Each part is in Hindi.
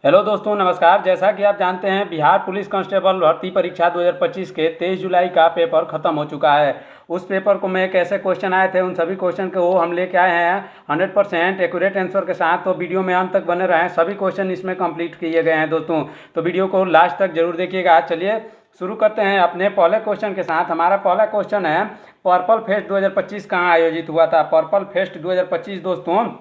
हेलो दोस्तों, नमस्कार। जैसा कि आप जानते हैं, बिहार पुलिस कांस्टेबल भर्ती परीक्षा 2025 के 23 जुलाई का पेपर खत्म हो चुका है। उस पेपर को में कैसे क्वेश्चन आए थे, उन सभी क्वेश्चन को हम लेके आए हैं 100% एक्यूरेट आंसर के साथ। तो वीडियो में अंत तक बने रहें, सभी क्वेश्चन इसमें कंप्लीट किए गए हैं दोस्तों। तो वीडियो को लास्ट तक जरूर देखिएगा। चलिए शुरू करते हैं अपने पहले क्वेश्चन के साथ। हमारा पहला क्वेश्चन है, पर्पल फेस्ट 2025 कहाँ आयोजित हुआ था। पर्पल फेस्ट 2025 दोस्तों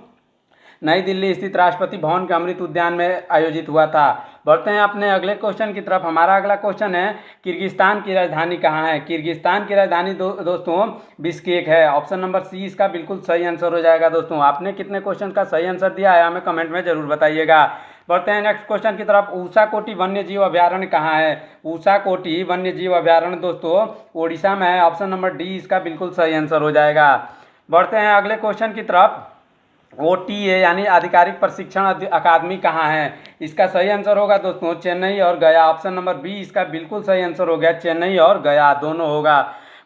नई दिल्ली स्थित राष्ट्रपति भवन के अमृत उद्यान में आयोजित हुआ था। बढ़ते हैं अपने अगले क्वेश्चन की तरफ। हमारा अगला क्वेश्चन है, किर्गिस्तान की राजधानी कहाँ है। किर्गिस्तान की राजधानी दोस्तों बिश्केक है। ऑप्शन नंबर सी इसका बिल्कुल सही आंसर हो जाएगा। दोस्तों आपने कितने क्वेश्चन का सही आंसर दिया है हमें कमेंट में जरूर बताइएगा। बढ़ते हैं नेक्स्ट क्वेश्चन की तरफ। ऊषा कोटी वन्य जीव अभ्यारण्य कहाँ है। ऊषा कोटी वन्य जीव अभ्यारण्य दोस्तों ओडिशा में है। ऑप्शन नंबर डी इसका बिल्कुल सही आंसर हो जाएगा। बढ़ते हैं अगले क्वेश्चन की तरफ। OTA यानी आधिकारिक प्रशिक्षण अकादमी कहाँ है। इसका सही आंसर होगा दोस्तों चेन्नई और गया। ऑप्शन नंबर बी इसका बिल्कुल सही आंसर हो गया, चेन्नई और गया दोनों होगा।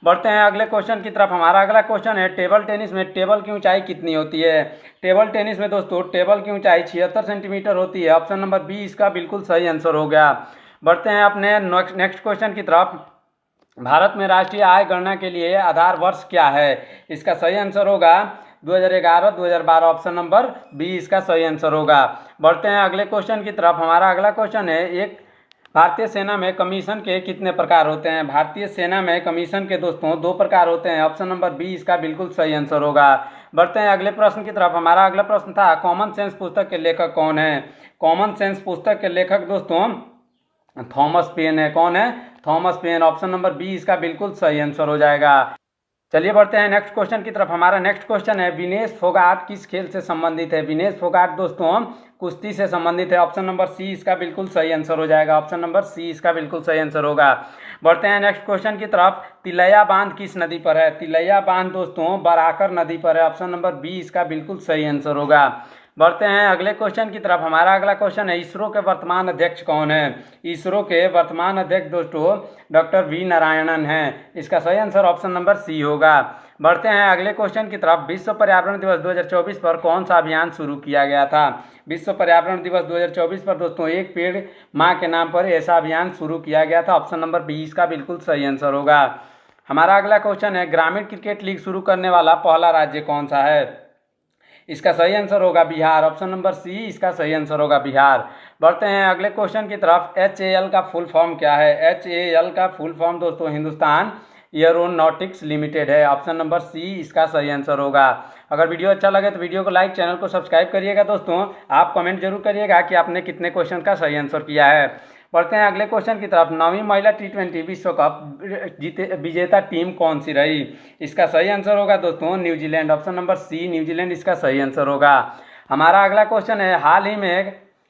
बढ़ते हैं अगले क्वेश्चन की तरफ। हमारा अगला क्वेश्चन है, टेबल टेनिस में टेबल की ऊंचाई कितनी होती है। टेबल टेनिस में दोस्तों टेबल की ऊंचाई 76 सेंटीमीटर होती है। ऑप्शन नंबर बी इसका बिल्कुल सही आंसर हो गया। बढ़ते हैं अपने नेक्स्ट क्वेश्चन की तरफ। भारत में राष्ट्रीय आय गणना के लिए आधार वर्ष क्या है। इसका सही आंसर होगा 2011-2012। ऑप्शन नंबर बी इसका सही आंसर होगा। बढ़ते हैं अगले क्वेश्चन की तरफ। हमारा अगला क्वेश्चन है, एक भारतीय सेना में कमीशन के कितने प्रकार होते हैं। भारतीय सेना में कमीशन के दोस्तों 2 प्रकार होते हैं। ऑप्शन नंबर बी इसका बिल्कुल सही आंसर होगा। बढ़ते हैं अगले प्रश्न की तरफ। हमारा अगला प्रश्न था, कॉमन सेंस पुस्तक के लेखक कौन है। कॉमन सेंस पुस्तक के लेखक दोस्तों थॉमस पेन है। कौन है, Thomas Paine. Option number B इसका बिल्कुल सही आंसर हो जाएगा। चलिए बढ़ते हैं नेक्स्ट क्वेश्चन की तरफ। हमारा नेक्स्ट क्वेश्चन है, विनेश फोगाट किस खेल से संबंधित है। विनेश फोगाट दोस्तों कुश्ती से संबंधित है। ऑप्शन नंबर सी इसका बिल्कुल सही आंसर हो जाएगा। ऑप्शन नंबर सी इसका बिल्कुल सही आंसर होगा। बढ़ते हैं नेक्स्ट क्वेश्चन की तरफ। तिलैया बांध किस नदी पर है। तिलैया बांध दोस्तों बराकर नदी पर है। ऑप्शन नंबर बी इसका बिल्कुल सही आंसर होगा। बढ़ते हैं अगले क्वेश्चन की तरफ। हमारा अगला क्वेश्चन है, इसरो के वर्तमान अध्यक्ष कौन है। इसरो के वर्तमान अध्यक्ष दोस्तों डॉक्टर वी नारायणन हैं। इसका सही आंसर ऑप्शन नंबर सी होगा। बढ़ते हैं अगले क्वेश्चन की तरफ। विश्व पर्यावरण दिवस 2024 पर कौन सा अभियान शुरू किया गया था। विश्व पर्यावरण दिवस 2024 पर दोस्तों एक पेड़ माँ के नाम पर ऐसा अभियान शुरू किया गया था। ऑप्शन नंबर बी इसका बिल्कुल सही आंसर होगा। हमारा अगला क्वेश्चन है, ग्रामीण क्रिकेट लीग शुरू करने वाला पहला राज्य कौन सा है। इसका सही आंसर होगा बिहार। ऑप्शन नंबर सी इसका सही आंसर होगा बिहार। बढ़ते हैं अगले क्वेश्चन की तरफ। HAL का फुल फॉर्म क्या है। HAL का फुल फॉर्म दोस्तों हिंदुस्तान एरोनॉटिक्स लिमिटेड है। ऑप्शन नंबर सी इसका सही आंसर होगा। अगर वीडियो अच्छा लगे तो वीडियो को लाइक, चैनल को सब्सक्राइब करिएगा। दोस्तों आप कमेंट जरूर करिएगा कि आपने कितने क्वेश्चन का सही आंसर किया है। बढ़ते हैं अगले क्वेश्चन की तरफ। 9वीं महिला T20 विश्व कप विजेता टीम कौन सी रही। इसका सही आंसर होगा दोस्तों New Zealand. Option number C New Zealand इसका सही आंसर होगा। हमारा अगला क्वेश्चन है,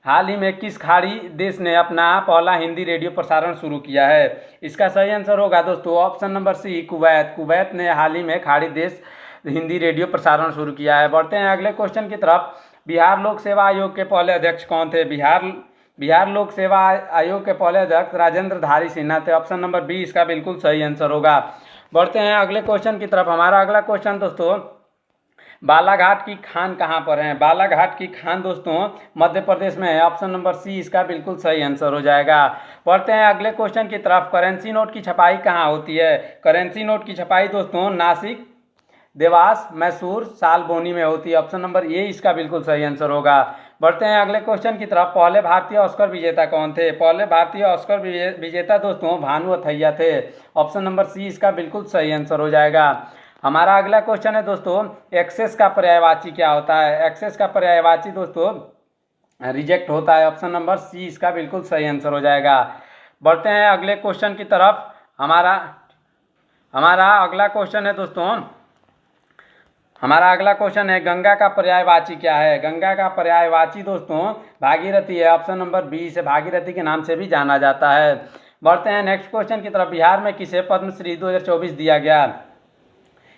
हाल ही में किस खाड़ी देश ने अपना पहला हिंदी रेडियो प्रसारण शुरू किया है। इसका सही आंसर होगा दोस्तों option number C Kuwait. Kuwait ने हाल ही में खाड़ी देश हिंदी रेडियो प्रसारण शुरू किया है। बढ़ते हैं अगले क्वेश्चन की तरफ। बिहार लोक सेवा आयोग के पहले अध्यक्ष कौन थे। बिहार लोक सेवा आयोग के पहले अध्यक्ष राजेंद्र धारी सिन्हा थे। ऑप्शन नंबर बी इसका बिल्कुल सही आंसर होगा। बढ़ते हैं अगले क्वेश्चन की तरफ। हमारा अगला क्वेश्चन दोस्तों, बालाघाट की खान कहाँ पर है। बालाघाट की खान दोस्तों मध्य प्रदेश में है। ऑप्शन नंबर सी इसका बिल्कुल सही आंसर हो जाएगा। बढ़ते हैं अगले क्वेश्चन की तरफ। करेंसी नोट की छपाई कहाँ होती है। करेंसी नोट की छपाई दोस्तों नासिक, देवास, मैसूर, सालबोनी में होती है। ऑप्शन नंबर ए इसका बिल्कुल सही आंसर होगा। बढ़ते हैं अगले क्वेश्चन की तरफ। पहले भारतीय ऑस्कर विजेता कौन थे। पहले भारतीय ऑस्कर विजेता दोस्तों भानु अथैया थे। ऑप्शन नंबर सी इसका बिल्कुल सही आंसर हो जाएगा। हमारा अगला क्वेश्चन है दोस्तों, एक्सेस का पर्यायवाची क्या होता है। एक्सेस का पर्यायवाची दोस्तों रिजेक्ट होता है। ऑप्शन नंबर सी इसका बिल्कुल सही आंसर हो जाएगा। बढ़ते हैं अगले क्वेश्चन की तरफ। हमारा अगला क्वेश्चन है दोस्तों, गंगा का पर्यायवाची क्या है। गंगा का पर्यायवाची दोस्तों भागीरथी है। ऑप्शन नंबर बी इसे भागीरथी के नाम से भी जाना जाता है। बढ़ते हैं नेक्स्ट क्वेश्चन की तरफ। बिहार में किसे पद्मश्री 2024 दिया गया।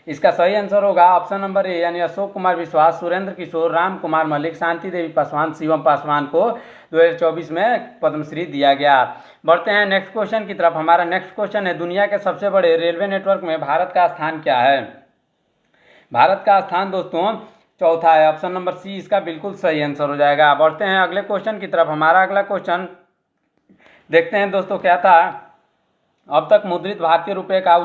इसका सही आंसर होगा ऑप्शन नंबर ए यानी अशोक कुमार विश्वास, सुरेंद्र किशोर, राम कुमार मलिक, शांति देवी पासवान, शिवम पासवान को 2024 में पद्मश्री दिया गया। बढ़ते हैं नेक्स्ट क्वेश्चन की तरफ। हमारा नेक्स्ट क्वेश्चन है, दुनिया के सबसे बड़े रेलवे नेटवर्क में भारत का स्थान क्या है। भारत का स्थान दोस्तों चौथा है। ऑप्शन नंबर सी इसका बिल्कुल सही आंसर हो जाएगा। बढ़ते हैं अगले क्वेश्चन की तरफ। हमारा अगला क्वेश्चन देखते हैं दोस्तों क्या था। अब तक मुद्रित भारतीय रुपये का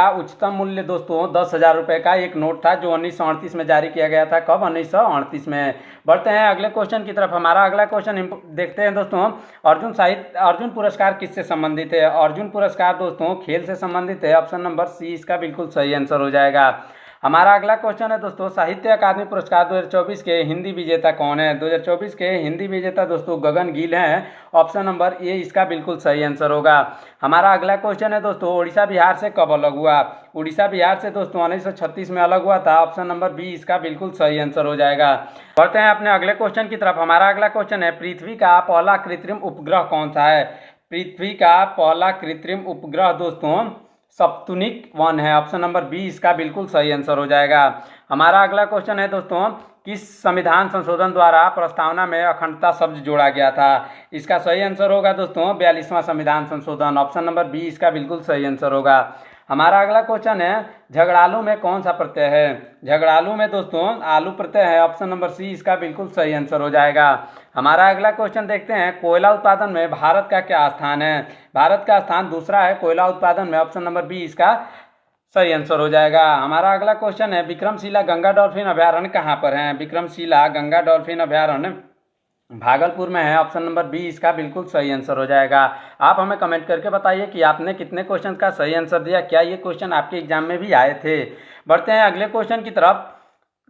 उच्चतम मूल्य दोस्तों 10,000 रुपये का एक नोट था जो 1938 में जारी किया गया था। कब? 1938 में। बढ़ते हैं अगले क्वेश्चन की तरफ। हमारा अगला क्वेश्चन देखते हैं दोस्तों। अर्जुन पुरस्कार किससे संबंधित है? अर्जुन पुरस्कार दोस्तों खेल से संबंधित है। ऑप्शन नंबर सी इसका बिल्कुल सही आंसर हो जाएगा। हमारा अगला क्वेश्चन है दोस्तों, साहित्य अकादमी पुरस्कार 2024 के हिंदी विजेता कौन है? 2024 के हिंदी विजेता दोस्तों गगन गिल हैं। ऑप्शन नंबर ए इसका बिल्कुल सही आंसर होगा। हमारा अगला क्वेश्चन है दोस्तों, उड़ीसा बिहार से कब अलग हुआ? उड़ीसा बिहार से दोस्तों 1936 में अलग हुआ था। ऑप्शन नंबर बी इसका बिल्कुल सही आंसर हो जाएगा। बढ़ते हैं अपने अगले क्वेश्चन की तरफ। हमारा अगला क्वेश्चन है, पृथ्वी का पहला कृत्रिम उपग्रह कौन सा है? पृथ्वी का पहला कृत्रिम उपग्रह दोस्तों स्पुतनिक 1 है। ऑप्शन नंबर बी इसका बिल्कुल सही आंसर हो जाएगा। हमारा अगला क्वेश्चन है दोस्तों, किस संविधान संशोधन द्वारा प्रस्तावना में अखंडता शब्द जोड़ा गया था? इसका सही आंसर होगा दोस्तों 42वां संविधान संशोधन। ऑप्शन नंबर बी इसका बिल्कुल सही आंसर होगा। हमारा अगला क्वेश्चन है, झगड़ालू में कौन सा प्रत्यय है? झगड़ालू में दोस्तों आलू प्रत्यय है। ऑप्शन नंबर सी इसका बिल्कुल सही आंसर हो जाएगा। हमारा अगला क्वेश्चन देखते हैं, कोयला उत्पादन में भारत का क्या स्थान है? भारत का स्थान दूसरा है कोयला उत्पादन में। ऑप्शन नंबर बी इसका सही आंसर हो जाएगा। हमारा अगला क्वेश्चन है, विक्रमशिला गंगा डॉल्फिन अभ्यारण्य कहाँ पर है? विक्रमशिला गंगा डॉल्फिन अभ्यारण्य भागलपुर में है। ऑप्शन नंबर बी इसका बिल्कुल सही आंसर हो जाएगा। आप हमें कमेंट करके बताइए कि आपने कितने क्वेश्चन का सही आंसर दिया, क्या ये क्वेश्चन आपके एग्जाम में भी आए थे। बढ़ते हैं अगले क्वेश्चन की तरफ।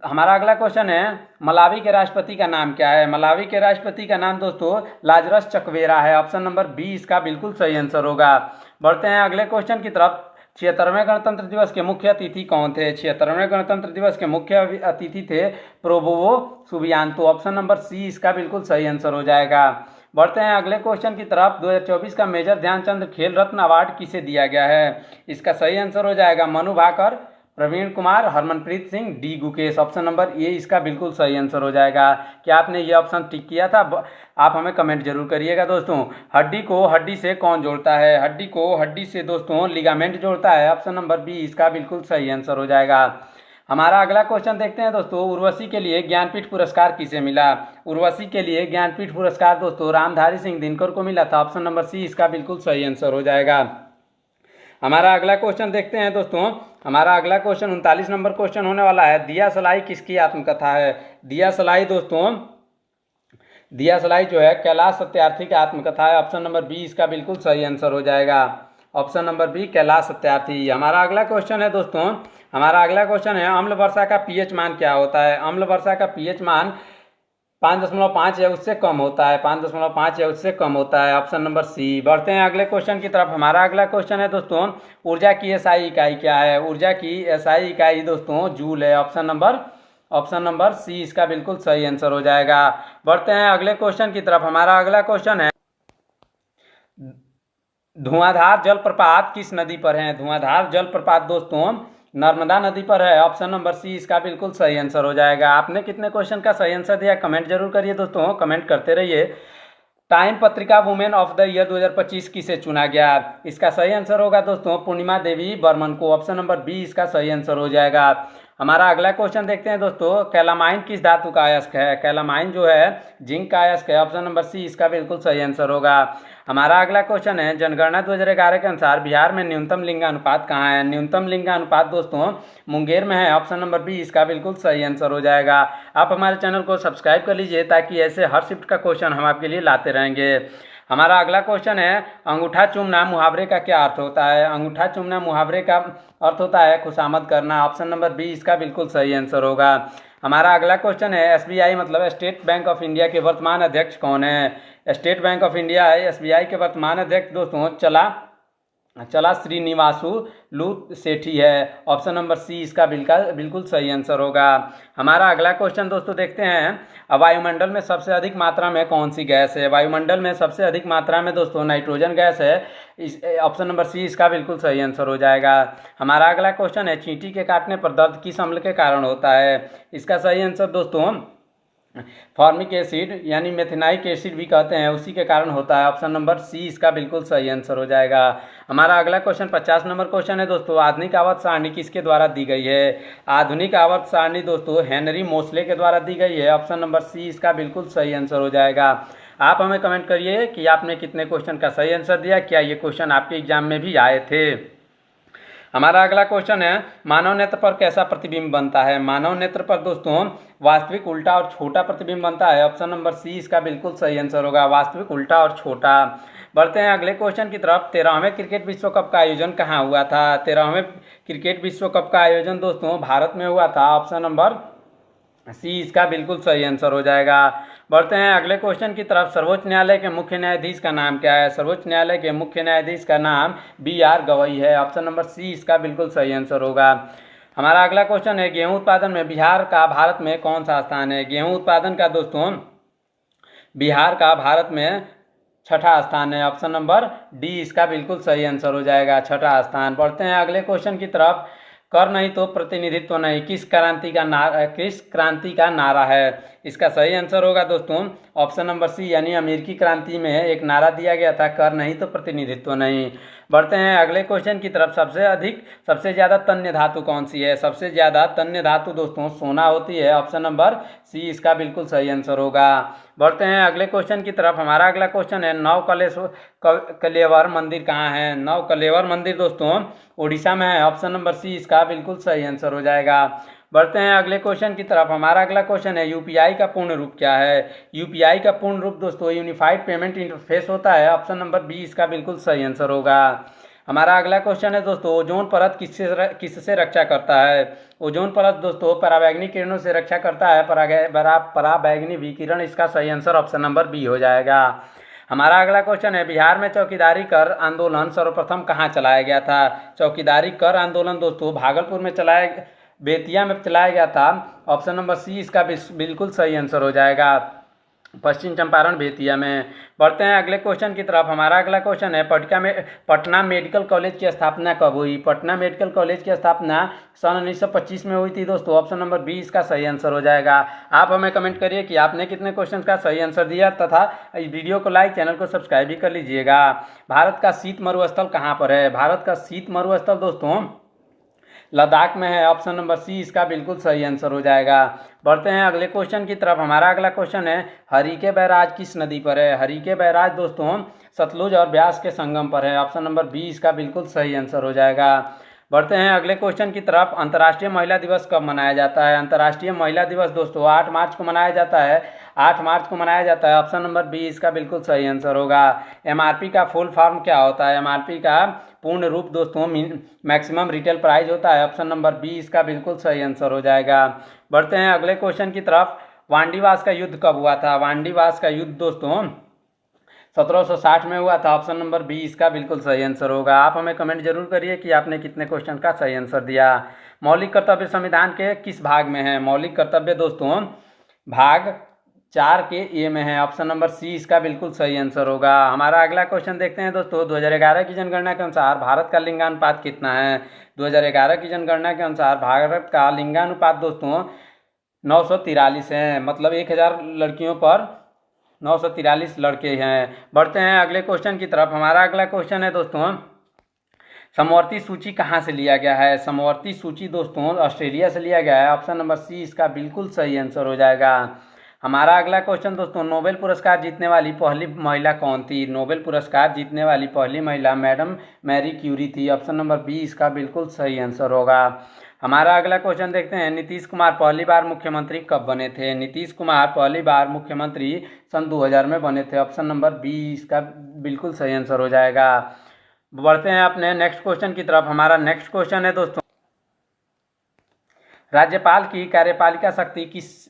हमारा अगला क्वेश्चन है, मलावी के राष्ट्रपति का नाम क्या है? मलावी के राष्ट्रपति का नाम दोस्तों लाजरस चकवेरा है। ऑप्शन नंबर बी इसका बिल्कुल सही आंसर होगा। बढ़ते हैं अगले क्वेश्चन की तरफ। 76वें गणतंत्र दिवस के मुख्य अतिथि कौन थे? 76वें गणतंत्र दिवस के मुख्य अतिथि थे Prabowo Subianto. Option number C इसका बिल्कुल सही आंसर हो जाएगा। बढ़ते हैं अगले क्वेश्चन की तरफ। 2024 का मेजर ध्यानचंद खेल रत्न अवार्ड किसे दिया गया है? इसका सही आंसर हो जाएगा Manu Bhaker, Praveen Kumar, Harmanpreet Singh, D Gukesh. Option number A इसका बिल्कुल सही आंसर हो जाएगा। क्या आपने ये ऑप्शन टिक किया था? आप हमें कमेंट जरूर करिएगा दोस्तों। हड्डी को हड्डी से कौन जोड़ता है? हड्डी को हड्डी से दोस्तों लिगामेंट जोड़ता है। ऑप्शन नंबर बी इसका बिल्कुल सही आंसर हो जाएगा। हमारा अगला क्वेश्चन देखते हैं दोस्तों, उर्वशी के लिए ज्ञानपीठ पुरस्कार किसे मिला? उर्वशी के लिए ज्ञानपीठ पुरस्कार दोस्तों रामधारी सिंह दिनकर को मिला था। ऑप्शन नंबर सी इसका बिल्कुल सही आंसर हो जाएगा। हमारा अगला क्वेश्चन देखते हैं दोस्तों। हमारा अगला क्वेश्चन 39 नंबर क्वेश्चन होने वाला है, दिया सलाई किसकी आत्मकथा है? दिया सलाई दोस्तों, दिया सलाई जो है कैलाश सत्यार्थी की आत्मकथा है। ऑप्शन नंबर बी इसका बिल्कुल सही आंसर हो जाएगा। Option number B Kailash Satyarthi. हमारा अगला क्वेश्चन है दोस्तों, हमारा अगला क्वेश्चन है, अम्ल वर्षा का पीएच मान क्या होता है? अम्ल वर्षा का पीएच मान 5.5 या उससे कम होता है। 5.5 या उससे कम होता है। Option number C. बढ़ते हैं अगले क्वेश्चन की तरफ। हमारा अगला क्वेश्चन है दोस्तों, ऊर्जा की एसआई इकाई क्या है? ऊर्जा की एसआई इकाई दोस्तों जूल है। ऑप्शन नंबर सी इसका बिल्कुल सही आंसर हो जाएगा। बढ़ते हैं अगले क्वेश्चन की तरफ। हमारा अगला क्वेश्चन है, धुआंधार जलप्रपात किस नदी पर है? धुआंधार जलप्रपात दोस्तों नर्मदा नदी पर है। ऑप्शन नंबर सी इसका बिल्कुल सही आंसर हो जाएगा। आपने कितने क्वेश्चन का सही आंसर दिया कमेंट जरूर करिए दोस्तों, कमेंट करते रहिए। टाइम पत्रिका वुमेन ऑफ द ईयर 2025 किसे चुना गया? इसका सही आंसर होगा दोस्तों पूर्णिमा देवी बर्मन को। ऑप्शन नंबर बी इसका सही आंसर हो जाएगा। हमारा अगला क्वेश्चन देखते हैं दोस्तों, कैलामाइन किस धातु का अयस्क है? कैलामाइन जो है जिंक का अयस्क है। ऑप्शन नंबर सी इसका बिल्कुल सही आंसर होगा। हमारा अगला क्वेश्चन है, जनगणना 2011 के अनुसार बिहार में न्यूनतम लिंगानुपात कहाँ है? न्यूनतम लिंगानुपात दोस्तों मुंगेर में है। ऑप्शन नंबर बी इसका बिल्कुल सही आंसर हो जाएगा। आप हमारे चैनल को सब्सक्राइब कर लीजिए ताकि ऐसे हर शिफ्ट का क्वेश्चन हम आपके लिए लाते रहेंगे। हमारा अगला क्वेश्चन है, अंगूठा चूमना मुहावरे का क्या अर्थ होता है? अंगूठा चूमना मुहावरे का अर्थ होता है खुशामद करना। ऑप्शन नंबर बी इसका बिल्कुल सही आंसर होगा। हमारा अगला क्वेश्चन है, एसबीआई मतलब स्टेट बैंक ऑफ इंडिया के वर्तमान अध्यक्ष कौन है? स्टेट बैंक ऑफ इंडिया है एसबीआई के वर्तमान अध्यक्ष दोस्तों चला श्रीनिवासु लू सेठी है। ऑप्शन नंबर सी इसका बिल्कुल सही आंसर होगा। हमारा अगला क्वेश्चन दोस्तों देखते हैं, वायुमंडल में सबसे अधिक मात्रा में कौन सी गैस है? वायुमंडल में सबसे अधिक मात्रा में दोस्तों नाइट्रोजन गैस है। ऑप्शन नंबर सी इसका बिल्कुल सही आंसर हो जाएगा। हमारा अगला क्वेश्चन है, चींटी के काटने पर दर्द किस अम्ल के कारण होता है? इसका सही आंसर दोस्तों फॉर्मिक एसिड यानी मेथेनाइक एसिड भी कहते हैं, उसी के कारण होता है। ऑप्शन नंबर सी इसका बिल्कुल सही आंसर हो जाएगा। हमारा अगला क्वेश्चन 50 नंबर क्वेश्चन है दोस्तों, आधुनिक आवर्त सारणी किसके द्वारा दी गई है? आधुनिक आवर्त सारणी दोस्तों हेनरी मोसले के द्वारा दी गई है। ऑप्शन नंबर सी इसका बिल्कुल सही आंसर हो जाएगा। आप हमें कमेंट करिए कि आपने कितने क्वेश्चन का सही आंसर दिया, क्या ये क्वेश्चन आपके एग्जाम में भी आए थे। हमारा अगला क्वेश्चन है, मानव नेत्र पर कैसा प्रतिबिंब बनता है? मानव नेत्र पर दोस्तों वास्तविक, उल्टा और छोटा प्रतिबिंब बनता है। ऑप्शन नंबर सी इसका बिल्कुल सही आंसर होगा, वास्तविक, उल्टा और छोटा। बढ़ते हैं अगले क्वेश्चन की तरफ। 13वें क्रिकेट विश्व कप का आयोजन कहाँ हुआ था? 13वें क्रिकेट विश्व कप का आयोजन दोस्तों भारत में हुआ था। ऑप्शन नंबर सी इसका बिल्कुल सही आंसर हो जाएगा। बढ़ते हैं अगले क्वेश्चन की तरफ। सर्वोच्च न्यायालय के मुख्य न्यायाधीश का नाम क्या है? सर्वोच्च न्यायालय के मुख्य न्यायाधीश का नाम BR गवई है। ऑप्शन नंबर सी इसका बिल्कुल सही आंसर होगा। हमारा अगला क्वेश्चन है, गेहूं उत्पादन में बिहार का भारत में कौन सा स्थान है? गेहूं उत्पादन का दोस्तों बिहार का भारत में छठा स्थान है। ऑप्शन नंबर डी इसका बिल्कुल सही आंसर हो जाएगा, छठा स्थान। बढ़ते हैं अगले क्वेश्चन की तरफ। कर नहीं तो प्रतिनिधित्व नहीं, किस क्रांति का नारा है? इसका सही आंसर होगा दोस्तों ऑप्शन नंबर सी, यानी अमेरिकी क्रांति में एक नारा दिया गया था, कर नहीं तो प्रतिनिधित्व नहीं। बढ़ते हैं अगले क्वेश्चन की तरफ। सबसे ज़्यादा तन्य धातु कौन सी है? सबसे ज़्यादा तन्य धातु दोस्तों सोना होती है। ऑप्शन नंबर सी इसका बिल्कुल सही आंसर होगा। बढ़ते हैं अगले क्वेश्चन की तरफ। हमारा अगला क्वेश्चन है, कलेवर मंदिर कहाँ है? कलेवर मंदिर दोस्तों उड़ीसा में है। ऑप्शन नंबर सी इसका बिल्कुल सही आंसर हो जाएगा। बढ़ते हैं अगले क्वेश्चन की तरफ। हमारा अगला क्वेश्चन है, यूपीआई का पूर्ण रूप क्या है? यूपीआई का पूर्ण रूप दोस्तों यूनिफाइड पेमेंट इंटरफेस होता है। ऑप्शन नंबर बी इसका बिल्कुल सही आंसर होगा। हमारा अगला क्वेश्चन है दोस्तों, ओजोन परत किससे रक्षा करता है? ओजोन परत दोस्तों पराबैंगनी किरणों से रक्षा करता है। पराबैंगनी विकिरण, इसका सही आंसर ऑप्शन नंबर बी हो जाएगा। हमारा अगला क्वेश्चन है, बिहार में चौकीदारी कर आंदोलन सर्वप्रथम कहाँ चलाया गया था? चौकीदारी कर आंदोलन दोस्तों भागलपुर में बेतिया में चलाया गया था। ऑप्शन नंबर सी इसका बिल्कुल सही आंसर हो जाएगा, पश्चिम चंपारण बेतिया में। बढ़ते हैं अगले क्वेश्चन की तरफ। हमारा अगला क्वेश्चन है, पटना मेडिकल कॉलेज की स्थापना कब हुई? पटना मेडिकल कॉलेज की स्थापना सन 1925 में हुई थी दोस्तों। ऑप्शन नंबर बी इसका सही आंसर हो जाएगा। आप हमें कमेंट करिए कि आपने कितने क्वेश्चन का सही आंसर दिया, तथा इस वीडियो को लाइक, चैनल को सब्सक्राइब भी कर लीजिएगा। भारत का शीत मरुस्थल कहाँ पर है? भारत का शीत मरुस्थल दोस्तों लद्दाख में है। ऑप्शन नंबर सी इसका बिल्कुल सही आंसर हो जाएगा। बढ़ते हैं अगले क्वेश्चन की तरफ। हमारा अगला क्वेश्चन है, हरिके बैराज किस नदी पर है? हरिके बैराज दोस्तों सतलुज और ब्यास के संगम पर है। ऑप्शन नंबर बी इसका बिल्कुल सही आंसर हो जाएगा। बढ़ते हैं अगले क्वेश्चन की तरफ। अंतर्राष्ट्रीय महिला दिवस कब मनाया जाता है? अंतर्राष्ट्रीय महिला दिवस दोस्तों 8 मार्च को मनाया जाता है। 8 मार्च को मनाया जाता है। ऑप्शन नंबर बी इसका बिल्कुल सही आंसर होगा। एमआरपी का फुल फॉर्म क्या होता है? एमआरपी का पूर्ण रूप दोस्तों मैक्सिमम रिटेल प्राइस होता है। ऑप्शन नंबर बी इसका बिल्कुल सही आंसर हो जाएगा। बढ़ते हैं अगले क्वेश्चन की तरफ। वांडीवास का युद्ध कब हुआ था? वांडीवास का युद्ध दोस्तों 1760 में हुआ था। ऑप्शन नंबर बी इसका बिल्कुल सही आंसर होगा। आप हमें कमेंट जरूर करिए कि आपने कितने क्वेश्चन का सही आंसर दिया। मौलिक कर्तव्य संविधान के किस भाग में है? मौलिक कर्तव्य दोस्तों भाग 4 के ए में है। ऑप्शन नंबर सी इसका बिल्कुल सही आंसर होगा। हमारा अगला क्वेश्चन देखते हैं दोस्तों। 2011 की जनगणना के अनुसार भारत का लिंगानुपात कितना है? 2011 की जनगणना के अनुसार भारत का लिंगानुपात दोस्तों 943 है, मतलब 1000 लड़कियों पर 943 लड़के हैं। बढ़ते हैं अगले क्वेश्चन की तरफ। हमारा अगला क्वेश्चन है दोस्तों, समवर्ती सूची कहाँ से लिया गया है? समवर्ती सूची दोस्तों ऑस्ट्रेलिया से लिया गया है। ऑप्शन नंबर सी इसका बिल्कुल सही आंसर हो जाएगा। हमारा अगला क्वेश्चन दोस्तों, नोबेल पुरस्कार जीतने वाली पहली महिला कौन थी? नोबेल पुरस्कार जीतने वाली पहली महिला मैडम मैरी क्यूरी थी। ऑप्शन नंबर बी इसका बिल्कुल सही आंसर होगा। हमारा अगला क्वेश्चन देखते हैं, नीतीश कुमार पहली बार मुख्यमंत्री कब बने थे? नीतीश कुमार पहली बार मुख्यमंत्री सन 2000 में बने थे। ऑप्शन नंबर बी इसका बिल्कुल सही आंसर हो जाएगा। बढ़ते हैं अपने नेक्स्ट क्वेश्चन की तरफ। हमारा नेक्स्ट क्वेश्चन है दोस्तों, राज्यपाल की कार्यपालिका शक्ति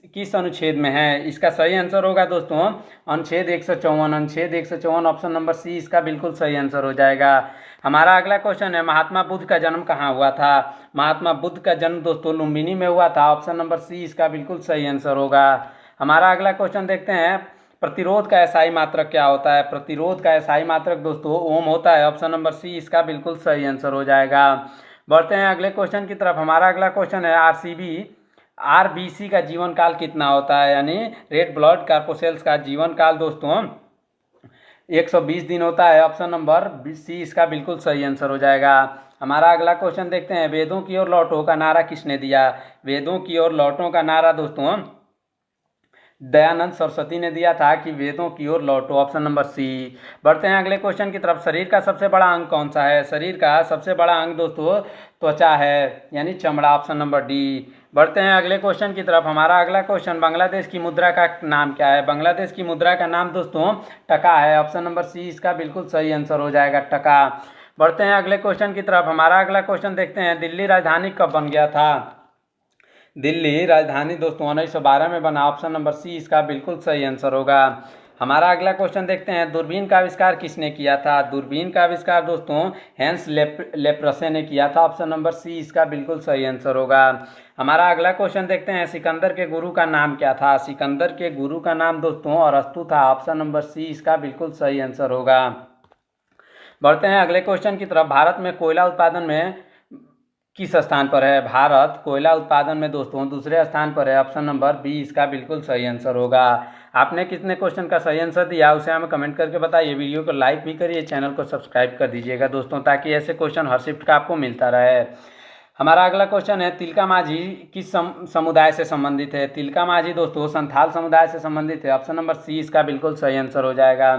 किस अनुच्छेद में है? इसका सही आंसर होगा दोस्तों अनुच्छेद 154। अनुच्छेद 154 ऑप्शन नंबर सी इसका बिल्कुल सही आंसर हो जाएगा। हमारा अगला क्वेश्चन है, महात्मा बुद्ध का जन्म कहाँ हुआ था? महात्मा बुद्ध का जन्म दोस्तों लुम्बिनी में हुआ था। ऑप्शन नंबर सी इसका बिल्कुल सही आंसर होगा। हमारा अगला क्वेश्चन देखते हैं, प्रतिरोध का एसआई मात्रक क्या होता है? प्रतिरोध का एसआई मात्रक दोस्तों ओम होता है। ऑप्शन नंबर सी इसका बिल्कुल सही आंसर हो जाएगा। बढ़ते हैं अगले क्वेश्चन की तरफ। हमारा अगला क्वेश्चन है, आरसीबी आरबीसी का जीवन काल कितना होता है, यानी रेड ब्लड कॉर्पोसेल्स का जीवन काल दोस्तों 120 दिन होता है। ऑप्शन नंबर सी इसका बिल्कुल सही आंसर हो जाएगा। हमारा अगला क्वेश्चन देखते हैं, वेदों की ओर लौटो का नारा किसने दिया? वेदों की ओर लौटो का नारा दोस्तों दयानंद सरस्वती ने दिया था कि वेदों की ओर लौटो। Option number C. बढ़ते हैं अगले क्वेश्चन की तरफ। शरीर का सबसे बड़ा अंग कौन सा है? शरीर का सबसे बड़ा अंग दोस्तों त्वचा है, यानी चमड़ा। Option number D. बढ़ते हैं अगले क्वेश्चन की तरफ। हमारा अगला क्वेश्चन, बांग्लादेश की मुद्रा का नाम क्या है? बांग्लादेश की मुद्रा का नाम दोस्तों टका है। ऑप्शन नंबर सी इसका बिल्कुल सही आंसर हो जाएगा, टका। बढ़ते हैं अगले क्वेश्चन की तरफ। हमारा अगला क्वेश्चन देखते हैं, दिल्ली राजधानी कब बन गया था? दिल्ली राजधानी दोस्तों 1912 में बना। ऑप्शन नंबर सी इसका बिल्कुल सही आंसर होगा। हमारा अगला क्वेश्चन देखते हैं, दूरबीन का आविष्कार किसने किया था? दूरबीन का आविष्कार दोस्तों हेंस लेप्रसे ने किया था। ऑप्शन नंबर सी इसका बिल्कुल सही आंसर होगा। हमारा अगला क्वेश्चन देखते हैं, सिकंदर के गुरु का नाम क्या था? सिकंदर के गुरु का नाम दोस्तों अरस्तु था। ऑप्शन नंबर सी इसका बिल्कुल सही आंसर होगा। बढ़ते हैं अगले क्वेश्चन की तरफ। भारत में कोयला उत्पादन में किस स्थान पर है? भारत कोयला उत्पादन में दोस्तों दूसरे स्थान पर है। ऑप्शन नंबर बी इसका बिल्कुल सही आंसर होगा। आपने कितने क्वेश्चन का सही आंसर दिया उसे हमें कमेंट करके बताइए। वीडियो को लाइक भी करिए, चैनल को सब्सक्राइब कर दीजिएगा दोस्तों, ताकि ऐसे क्वेश्चन हर शिफ्ट का आपको मिलता रहे। हमारा अगला क्वेश्चन है, तिलका माझी किस समुदाय से संबंधित है? तिलका माझी दोस्तों संथाल समुदाय से संबंधित है। ऑप्शन नंबर सी इसका बिल्कुल सही आंसर हो जाएगा।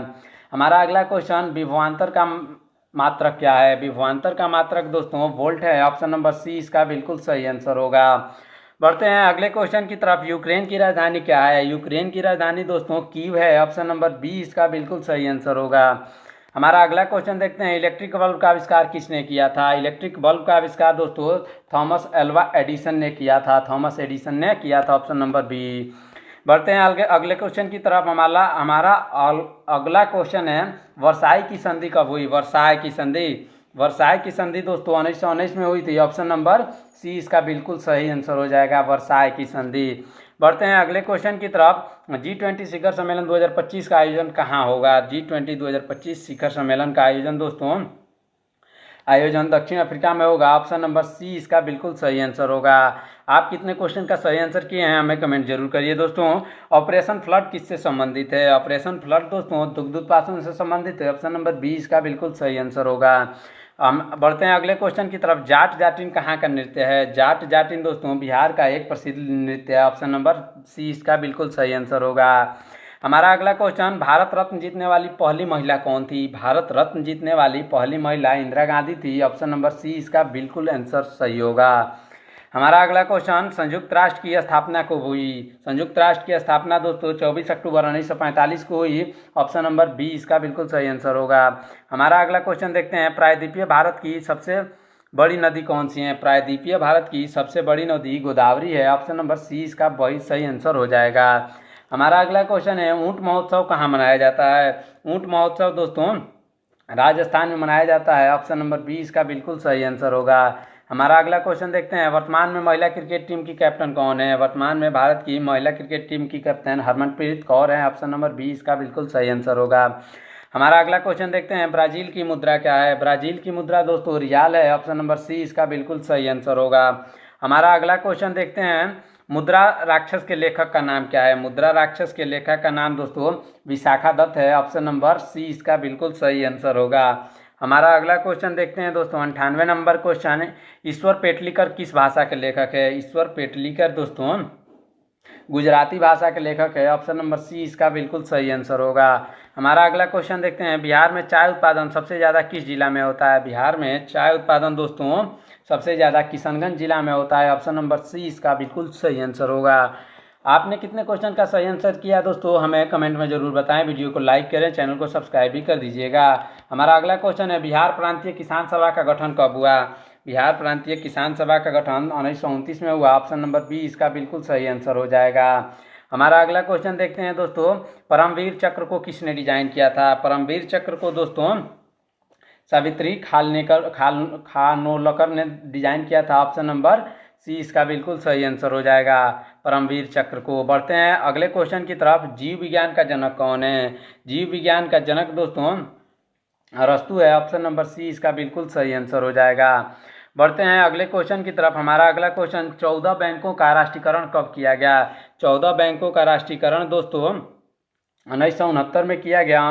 हमारा अगला क्वेश्चन, विभवांतर का मात्रक क्या है? विभवांतर का मात्रक दोस्तों वोल्ट है। ऑप्शन नंबर सी इसका बिल्कुल सही आंसर होगा। बढ़ते हैं अगले क्वेश्चन की तरफ। यूक्रेन की राजधानी क्या है? यूक्रेन की राजधानी दोस्तों कीव है। ऑप्शन नंबर बी इसका बिल्कुल सही आंसर होगा। हमारा अगला क्वेश्चन देखते हैं, इलेक्ट्रिक बल्ब का आविष्कार किसने किया था? इलेक्ट्रिक बल्ब का आविष्कार दोस्तों थॉमस एल्वा एडिसन ने किया था। थॉमस एडिसन ने किया था। Option number B. बढ़ते हैं अगले क्वेश्चन की तरफ। हमारा अगला क्वेश्चन है, वर्साई की संधि कब हुई? वर्साई की संधि, वर्साई की संधि दोस्तों 1919 में हुई थी। ऑप्शन नंबर सी इसका बिल्कुल सही आंसर हो जाएगा, वर्साई की संधि। बढ़ते हैं अगले क्वेश्चन की तरफ। G20 शिखर सम्मेलन 2025 का आयोजन कहाँ होगा? G20 2025 शिखर सम्मेलन का आयोजन दक्षिण अफ्रीका में होगा। ऑप्शन नंबर सी इसका बिल्कुल सही आंसर होगा। आप कितने क्वेश्चन का सही आंसर किए हैं हमें कमेंट जरूर करिए दोस्तों। ऑपरेशन फ्लड किससे संबंधित है? ऑपरेशन फ्लड दोस्तों दुग्ध उत्पादन से संबंधित है। ऑप्शन नंबर बी इसका बिल्कुल सही आंसर होगा। हम बढ़ते हैं अगले क्वेश्चन की तरफ। जाट जाटिन कहाँ का नृत्य है? जाट जाटिन दोस्तों बिहार का एक प्रसिद्ध नृत्य है। ऑप्शन नंबर सी इसका बिल्कुल सही आंसर होगा। हमारा अगला क्वेश्चन, भारत रत्न जीतने वाली पहली महिला कौन थी? भारत रत्न जीतने वाली पहली महिला इंदिरा गांधी थी। ऑप्शन नंबर सी इसका बिल्कुल आंसर सही होगा। हमारा अगला क्वेश्चन, संयुक्त राष्ट्र की स्थापना कब हुई? संयुक्त राष्ट्र की स्थापना दोस्तों 24 अक्टूबर 1945 को हुई। ऑप्शन नंबर बी इसका बिल्कुल सही आंसर होगा। हमारा अगला क्वेश्चन देखते हैं, प्रायद्वीपीय भारत की सबसे बड़ी नदी कौन सी है? प्रायद्वीपीय भारत की सबसे बड़ी नदी गोदावरी है। ऑप्शन नंबर सी इसका वही सही आंसर हो जाएगा। हमारा अगला क्वेश्चन है, ऊंट महोत्सव कहाँ मनाया जाता है? ऊंट महोत्सव दोस्तों राजस्थान में मनाया जाता है। ऑप्शन नंबर बी इसका बिल्कुल सही आंसर होगा। हमारा अगला क्वेश्चन देखते हैं, वर्तमान में महिला क्रिकेट टीम की कैप्टन कौन है? वर्तमान में भारत की महिला क्रिकेट टीम की कैप्टन हरमनप्रीत कौर है। ऑप्शन नंबर बी इसका बिल्कुल सही आंसर होगा। हमारा अगला क्वेश्चन देखते हैं, ब्राजील की मुद्रा क्या है? ब्राजील की मुद्रा दोस्तों रियाल है। ऑप्शन नंबर सी इसका बिल्कुल सही आंसर होगा। हमारा अगला क्वेश्चन देखते हैं, मुद्रा राक्षस के लेखक का नाम क्या है? मुद्रा राक्षस के लेखक का नाम दोस्तों विशाखा दत्त है। ऑप्शन नंबर सी इसका बिल्कुल सही आंसर होगा। हमारा अगला क्वेश्चन देखते हैं दोस्तों 98 नंबर क्वेश्चन है, ईश्वर पेटलीकर किस भाषा के लेखक है? ईश्वर पेटलीकर दोस्तों गुजराती भाषा के लेखक है। ऑप्शन नंबर सी इसका बिल्कुल सही आंसर होगा। हमारा अगला क्वेश्चन देखते हैं, बिहार में चाय उत्पादन सबसे ज़्यादा किस जिला में होता है? बिहार में चाय उत्पादन दोस्तों सबसे ज़्यादा किशनगंज जिला में होता है। ऑप्शन नंबर सी इसका बिल्कुल सही आंसर होगा। आपने कितने क्वेश्चन का सही आंसर किया दोस्तों हमें कमेंट में जरूर बताएं। वीडियो को लाइक करें, चैनल को सब्सक्राइब भी कर दीजिएगा। हमारा अगला क्वेश्चन है, बिहार प्रांतीय किसान सभा का गठन कब हुआ? बिहार प्रांतीय किसान सभा का गठन 1929 में हुआ। ऑप्शन नंबर बी इसका बिल्कुल सही आंसर हो जाएगा। हमारा अगला क्वेश्चन देखते हैं दोस्तों, परमवीर चक्र को किसने डिजाइन किया था? परमवीर चक्र को दोस्तों सावित्री खानोलकर ने डिजाइन किया था। ऑप्शन नंबर सी इसका बिल्कुल सही आंसर हो जाएगा, परमवीर चक्र को। बढ़ते हैं अगले क्वेश्चन की तरफ, जीव विज्ञान का जनक कौन है? जीव विज्ञान का जनक दोस्तों अरस्तु है। ऑप्शन नंबर सी इसका बिल्कुल सही आंसर हो जाएगा। बढ़ते हैं अगले क्वेश्चन की तरफ। हमारा अगला क्वेश्चन, 14 बैंकों का राष्ट्रीयकरण कब किया गया? 14 बैंकों का राष्ट्रीयकरण दोस्तों 1969 में किया गया।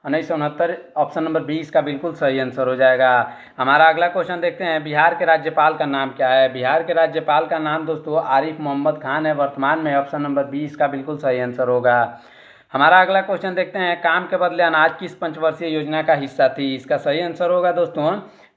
1969 ऑप्शन नंबर 20 का बिल्कुल सही आंसर हो जाएगा। हमारा अगला क्वेश्चन देखते हैं, बिहार के राज्यपाल का नाम क्या है? बिहार के राज्यपाल का नाम दोस्तों आरिफ मोहम्मद खान है वर्तमान में। ऑप्शन नंबर 20 का बिल्कुल सही आंसर होगा। हमारा अगला क्वेश्चन देखते हैं, काम के बदले अनाज किस पंचवर्षीय योजना का हिस्सा थी? इसका सही आंसर होगा दोस्तों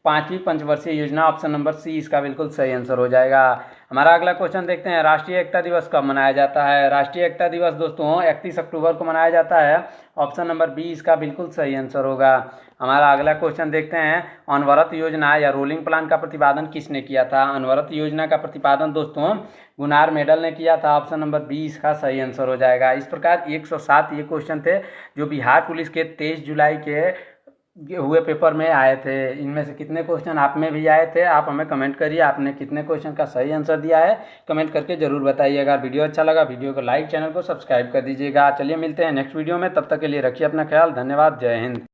5वीं पंचवर्षीय योजना। ऑप्शन नंबर सी इसका बिल्कुल सही आंसर हो जाएगा। हमारा अगला क्वेश्चन देखते हैं, राष्ट्रीय एकता दिवस कब मनाया जाता है? राष्ट्रीय एकता दिवस दोस्तों 31 अक्टूबर को मनाया जाता है। ऑप्शन नंबर बी इसका बिल्कुल सही आंसर होगा। हमारा अगला क्वेश्चन देखते हैं, अनवरत योजना या रोलिंग प्लान का प्रतिपादन किसने किया था? अनवरत योजना का प्रतिपादन दोस्तों गुनार मेडल ने किया था। ऑप्शन नंबर 20 का सही आंसर हो जाएगा। इस प्रकार 107 ये क्वेश्चन थे जो बिहार पुलिस के 23 जुलाई के हुए पेपर में आए थे। इनमें से कितने क्वेश्चन आप में भी आए थे? आप हमें कमेंट करिए, आपने कितने क्वेश्चन का सही आंसर दिया है कमेंट करके जरूर बताइएगा। वीडियो अच्छा लगा वीडियो को लाइक, चैनल को सब्सक्राइब कर दीजिएगा। चलिए मिलते हैं नेक्स्ट वीडियो में, तब तक के लिए रखिए अपना ख्याल। धन्यवाद, जय हिंद।